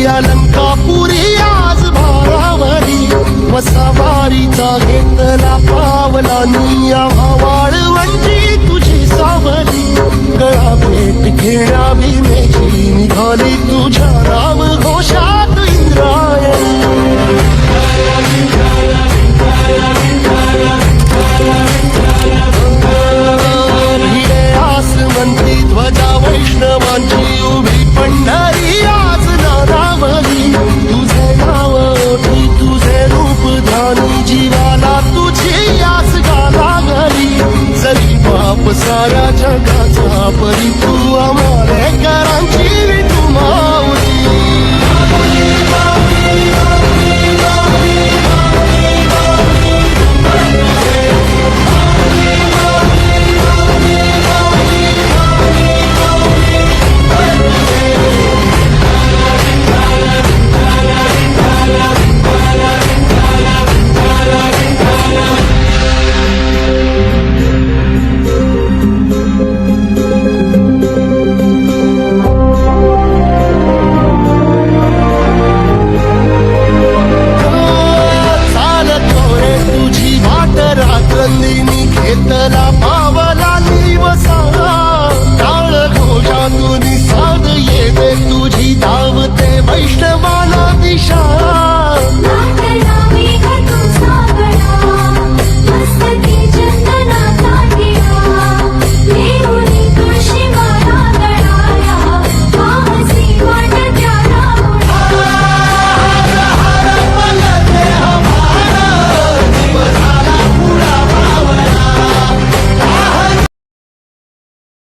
अलंकापुरी आज भारावरी वसावारीचा घेतला पावलानी वाळवंची तुझी सावली गळा भेट घेण्या भीमेची निघाली तुझ्या राम घोषात इंद्रायणी भिडे आसमंती ध्वजा वैष्णवांची उभी पंढरी आज नादावली तुझे नाव ओठी तुझे रूप ध्यानी जीवाला तुझी आस गाला गली जरी बाप साऱ्या जगाचा परी तू आम्हा